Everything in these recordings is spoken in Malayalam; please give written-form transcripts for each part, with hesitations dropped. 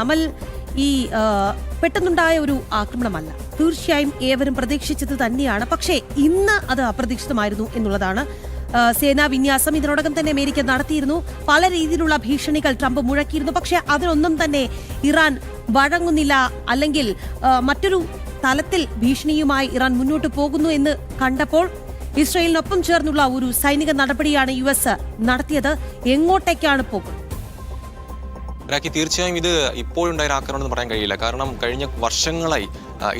അമൽ, ഈ പെട്ടെന്നുണ്ടായ ഒരു ആക്രമണമല്ല, തീർച്ചയായും ഏവരും പ്രതീക്ഷിച്ചത് തന്നെയാണ്. പക്ഷേ ഇന്ന് അത് അപ്രതീക്ഷിതമായിരുന്നു എന്നുള്ളതാണ്. സേനാ വിന്യാസം ഇതിനോടകം തന്നെ അമേരിക്ക നടത്തിയിരുന്നു. പല രീതിയിലുള്ള ഭീഷണികൾ ട്രംപ് മുഴക്കിയിരുന്നു. പക്ഷേ അതിനൊന്നും തന്നെ ഇറാൻ വഴങ്ങുന്നില്ല, അല്ലെങ്കിൽ മറ്റൊരു തലത്തിൽ ഭീഷണിയുമായി ഇറാൻ മുന്നോട്ട് പോകുന്നു എന്ന് കണ്ടപ്പോൾ ഇസ്രയേലിനൊപ്പം ചേർന്നുള്ള ഒരു സൈനിക നടപടിയാണ് US നടത്തിയത്. എങ്ങോട്ടേക്കാണ് പോകുന്നത്? തീർച്ചയായും ഇത് ഇപ്പോഴുണ്ടായ ആക്രമണം എന്ന് പറയാൻ കഴിയില്ല. കാരണം കഴിഞ്ഞ വർഷങ്ങളായി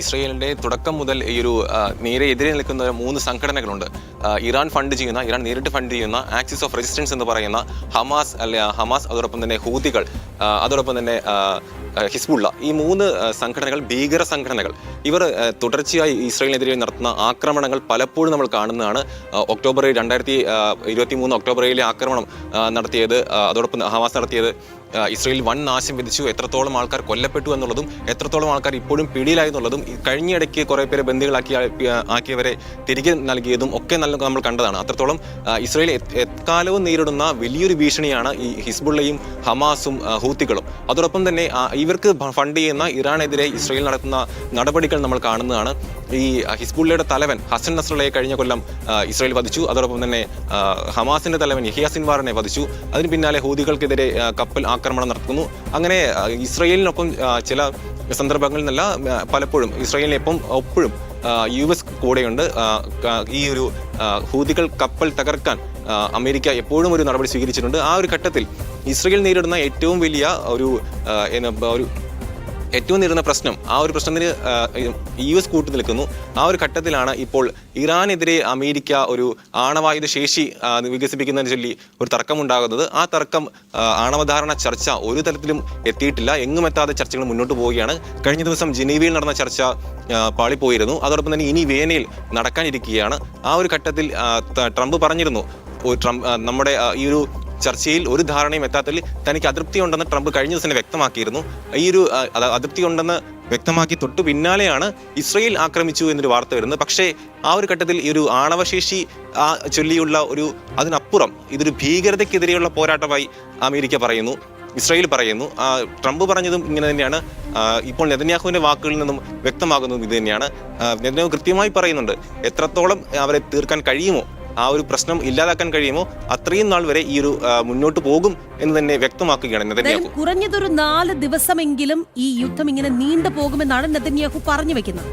ഇസ്രയേലിന്റെ തുടക്കം മുതൽ ഈ ഒരു നേരെ എതിരെ നിൽക്കുന്ന 3 സംഘടനകളുണ്ട്. ഇറാൻ നേരിട്ട് ഫണ്ട് ചെയ്യുന്ന ആക്സിസ് ഓഫ് റെസിസ്റ്റൻസ് എന്ന് പറയുന്ന ഹമാസ്, അതോടൊപ്പം തന്നെ ഹൂതികൾ, അതോടൊപ്പം തന്നെ ഹിസ്ബുള്ള. ഈ 3 സംഘടനകൾ ഭീകര സംഘടനകൾ. ഇവർ തുടർച്ചയായി ഇസ്രയേലിനെതിരെ നടത്തുന്ന ആക്രമണങ്ങൾ പലപ്പോഴും നമ്മൾ കാണുന്നതാണ്. 2023 ഒക്ടോബറിലെ ആക്രമണം നടത്തിയത്, അതോടൊപ്പം ഹമാസ് നടത്തിയത് ഇസ്രയേൽ വൻ നാശം വിധിച്ചു. എത്രത്തോളം ആൾക്കാർ കൊല്ലപ്പെട്ടു എന്നുള്ളതും എത്രത്തോളം ആൾക്കാർ ഇപ്പോഴും പിടിയിലായി എന്നുള്ളതും കഴിഞ്ഞിടയ്ക്ക് കുറേ പേരെ ആക്കിയവരെ തിരികെ നൽകിയതും ഒക്കെ നമ്മൾ കണ്ടതാണ്. അത്രത്തോളം ഇസ്രയേൽ എക്കാലവും നേരിടുന്ന വലിയൊരു ഭീഷണിയാണ് ഈ ഹിസ്ബുള്ളയും ഹമാസും ഹൂത്തികളും. അതോടൊപ്പം തന്നെ ഇവർക്ക് ഫണ്ട് ചെയ്യുന്ന ഇറാനെതിരെ ഇസ്രയേൽ നടത്തുന്ന നടപടികൾ നമ്മൾ കാണുന്നതാണ്. ഈ ഹിസ്ബുള്ളയുടെ തലവൻ ഹസൻ നസ്രള്ളയെ കഴിഞ്ഞ കൊല്ലം ഇസ്രയേൽ വധിച്ചു. അതോടൊപ്പം തന്നെ ഹമാസിന്റെ തലവൻ യഹിയ സിൻവാറിനെ വധിച്ചു. അതിന് പിന്നാലെ ഹൂതികൾക്കെതിരെ കപ്പൽ ആക്രമണം നടത്തുന്നു. അങ്ങനെ ഇസ്രയേലിനൊപ്പം ചില സന്ദർഭങ്ങളിൽ നിന്നല്ല, പലപ്പോഴും ഇസ്രയേലിനെപ്പം ഒപ്പോഴും US കൂടെയുണ്ട്. ഈ ഒരു ഹൂതികൾ കപ്പൽ തകർക്കാൻ അമേരിക്ക എപ്പോഴും ഒരു നടപടി സ്വീകരിച്ചിട്ടുണ്ട്. ആ ഒരു ഘട്ടത്തിൽ ഇസ്രയേൽ നേരിടുന്ന ഏറ്റവും നേരിടുന്ന പ്രശ്നം, ആ ഒരു പ്രശ്നത്തിന് US കൂട്ടു നിൽക്കുന്നു. ആ ഒരു ഘട്ടത്തിലാണ് ഇപ്പോൾ ഇറാനെതിരെ അമേരിക്ക ഒരു ആണവായുധ ശേഷി വികസിപ്പിക്കുന്നതിന് ചൊല്ലി ഒരു തർക്കമുണ്ടാകുന്നത്. ആ തർക്കം, ആണവധാരണ ചർച്ച ഒരു തരത്തിലും എത്തിയിട്ടില്ല. എങ്ങും എത്താതെ ചർച്ചകൾ മുന്നോട്ട് പോവുകയാണ്. കഴിഞ്ഞ ദിവസം ജനീവയിൽ നടന്ന ചർച്ച പാളിപ്പോയിരുന്നു. അതോടൊപ്പം തന്നെ ഇനി വിയനയിൽ നടക്കാനിരിക്കുകയാണ്. ആ ഒരു ഘട്ടത്തിൽ ട്രംപ് പറഞ്ഞിരുന്നു, നമ്മുടെ ഈ ഒരു ചർച്ചയിൽ ഒരു ധാരണയും എത്താത്തതിൽ തനിക്ക് അതൃപ്തി ഉണ്ടെന്ന് ട്രംപ് കഴിഞ്ഞ ദിവസം വ്യക്തമാക്കിയിരുന്നു. ഈ ഒരു അതൃപ്തി ഉണ്ടെന്ന് വ്യക്തമാക്കി തൊട്ടു പിന്നാലെയാണ് ഇസ്രയേൽ ആക്രമിച്ചു എന്നൊരു വാർത്ത വരുന്നത്. പക്ഷേ ആ ഒരു ഘട്ടത്തിൽ ഈ ഒരു ആണവശേഷി ചൊല്ലിയുള്ള അതിനപ്പുറം ഇതൊരു ഭീകരതയ്ക്കെതിരെയുള്ള പോരാട്ടമായി അമേരിക്ക പറയുന്നു, ഇസ്രയേൽ പറയുന്നു. ട്രംപ് പറഞ്ഞതും ഇങ്ങനെ തന്നെയാണ്. ഇപ്പോൾ നെതന്യാഹുവിന്റെ വാക്കുകളിൽ നിന്നും വ്യക്തമാകുന്നതും ഇത് തന്നെയാണ്. നെതന്യാഹു കൃത്യമായി പറയുന്നുണ്ട്, എത്രത്തോളം അവരെ തീർക്കാൻ കഴിയുമോ, ആ ഒരു പ്രശ്നം ഇല്ലാതാക്കാൻ കഴിയുമോ അത്രയും നാൾ വരെ ഈ ഒരു മുന്നോട്ട് പോകും എന്ന് തന്നെ വ്യക്തമാക്കുകയാണ് നെതന്യാഹു. കുറഞ്ഞതൊരു 4 ദിവസമെങ്കിലും ഈ യുദ്ധം ഇങ്ങനെ നീണ്ടു പോകുമെന്നാണ് നെതന്യാഹു പറഞ്ഞു വെക്കുന്നത്.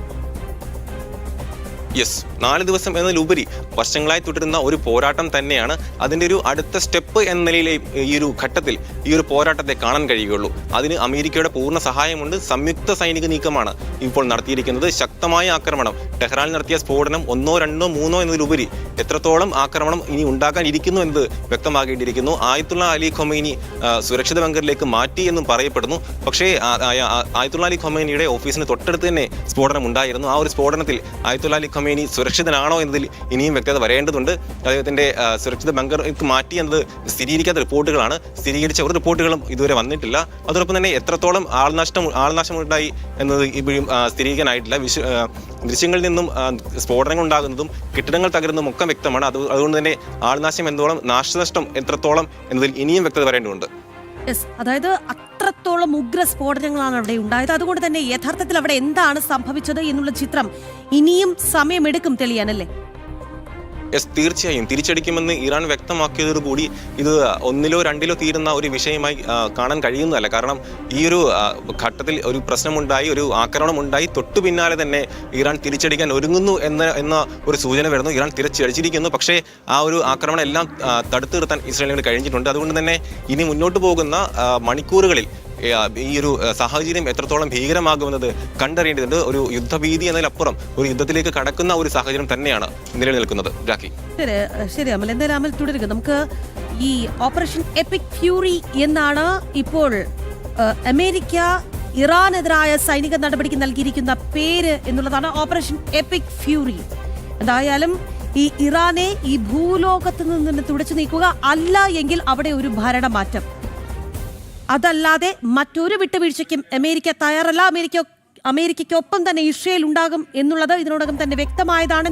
4 ദിവസം എന്നതിലുപരി വർഷങ്ങളായി തുടരുന്ന ഒരു പോരാട്ടം തന്നെയാണ്. അതിൻ്റെ ഒരു അടുത്ത സ്റ്റെപ്പ് എന്ന നിലയിലെ ഈ ഒരു ഘട്ടത്തിൽ ഈ ഒരു പോരാട്ടത്തെ കാണാൻ കഴിയുകയുള്ളൂ. അതിന് അമേരിക്കയുടെ പൂർണ്ണ സഹായമുണ്ട്. സംയുക്ത സൈനിക നീക്കമാണ് ഇപ്പോൾ നടത്തിയിരിക്കുന്നത്. ശക്തമായ ആക്രമണം, ടെഹ്റാനിൽ നടത്തിയ സ്ഫോടനം 1, 2, 3 എന്നതിലുപരി എത്രത്തോളം ആക്രമണം ഇനി ഉണ്ടാകാനിരിക്കുന്നു എന്നത് വ്യക്തമാകേണ്ടിയിരിക്കുന്നു. ആയത്തുള്ള അലി ഖൊമൈനി സുരക്ഷിത ബങ്കറിലേക്ക് മാറ്റി എന്നും പറയപ്പെടുന്നു. പക്ഷേ ആയത്തുള്ള അലി ഖൊമൈനിയുടെ ഓഫീസിന് തൊട്ടടുത്ത് തന്നെ സ്ഫോടനം ഉണ്ടായിരുന്നു. ആ ഒരു സ്ഫോടനത്തിൽ ആയത്തുള്ള അലി ഖൊമൈനി സുരക്ഷിതനാണോ എന്നതിൽ ഇനിയും വ്യക്തത വരേണ്ടതുണ്ട്. അദ്ദേഹത്തിന്റെ സുരക്ഷിത ബങ്കറിലേക്ക് മാറ്റി എന്നത് സ്ഥിരീകരിക്കാത്ത റിപ്പോർട്ടുകളാണ്. സ്ഥിരീകരിച്ച ഒരു റിപ്പോർട്ടുകളും ഇതുവരെ വന്നിട്ടില്ല. അതോടൊപ്പം തന്നെ എത്രത്തോളം ആൾനാശമുണ്ടായി എന്നത് ഇപ്പോഴും സ്ഥിരീകരിക്കാനായിട്ടില്ല. ദൃശ്യങ്ങളിൽ നിന്നും സ്ഫോടനങ്ങൾ ഉണ്ടാകുന്നതും കെട്ടിടങ്ങൾ തകരുന്നതും ഒക്കെ വ്യക്തമാണ്. അതുകൊണ്ട് തന്നെ ആൾനാശം എന്തോളം, നാശനഷ്ടം എത്രത്തോളം എന്നതിൽ ഇനിയും വ്യക്തത വരേണ്ടതുണ്ട്. അതായത് അത്രത്തോളം ഉഗ്ര സ്ഫോടനങ്ങളാണ് അവിടെ ഉണ്ടായത്. അതുകൊണ്ട് തന്നെ യഥാർത്ഥത്തിൽ അവിടെ എന്താണ് സംഭവിച്ചത് എന്നുള്ള ചിത്രം ഇനിയും സമയമെടുക്കും തെളിയാനല്ലേ? തീർച്ചയായും തിരിച്ചടിക്കുമെന്ന് ഇറാൻ വ്യക്തമാക്കിയതോടുകൂടി ഇത് 1, 2 തീരുന്ന ഒരു വിഷയമായി കാണാൻ കഴിയുന്നതല്ല. കാരണം ഈ ഒരു ഘട്ടത്തിൽ ഒരു പ്രശ്നമുണ്ടായി, ഒരു ആക്രമണം ഉണ്ടായി, തൊട്ടു പിന്നാലെ തന്നെ ഇറാൻ തിരിച്ചടിക്കാൻ ഒരുങ്ങുന്നു എന്ന ഒരു സൂചന വരുന്നു. ഇറാൻ തിരിച്ചടിച്ചിരിക്കുന്നു. പക്ഷേ ആ ഒരു ആക്രമണം എല്ലാം തടുത്തു നിർത്താൻ ഇസ്രായേലിന് കഴിഞ്ഞിട്ടുണ്ട്. അതുകൊണ്ട് തന്നെ ഇനി മുന്നോട്ട് പോകുന്ന മണിക്കൂറുകളിൽ ഈ ഒരു സാഹചര്യം എത്രത്തോളം ഭീകരമാകുമെന്നത് കണ്ടറിയേണ്ടതുണ്ട്. ഒരു യുദ്ധഭീതി എന്നതിലപ്പുറം ഒരു യുദ്ധത്തിലേക്ക് കടക്കുന്ന ഒരു സാഹചര്യം തന്നെയാണ് നിലനിൽക്കുന്നത്. ശരി അമൽ, എന്തായാലും അമൽ തുടരുക. നമുക്ക് ഈ ഓപ്പറേഷൻ എപ്പിക് ഫ്യൂറി എന്നാണ് ഇപ്പോൾ അമേരിക്ക ഇറാനെതിരായ സൈനിക നടപടിക്ക് നൽകിയിരിക്കുന്ന പേര് എന്നുള്ളതാണ്, ഓപ്പറേഷൻ എപ്പിക് ഫ്യൂറി. എന്തായാലും ഈ ഇറാനെ ഈ ഭൂലോകത്ത് നിന്ന് തുടച്ചു നീക്കുക, അല്ല എങ്കിൽ അവിടെ ഒരു ഭരണമാറ്റം. അതല്ലാതെ മറ്റൊരു വിട്ടുവീഴ്ചയ്ക്കും അമേരിക്ക തയ്യാറല്ല. അമേരിക്കയ്ക്കൊപ്പം തന്നെ ഇസ്രയേൽ ഉണ്ടാകും എന്നുള്ളത് ഇതിനോടകം തന്നെ വ്യക്തമായതാണ്.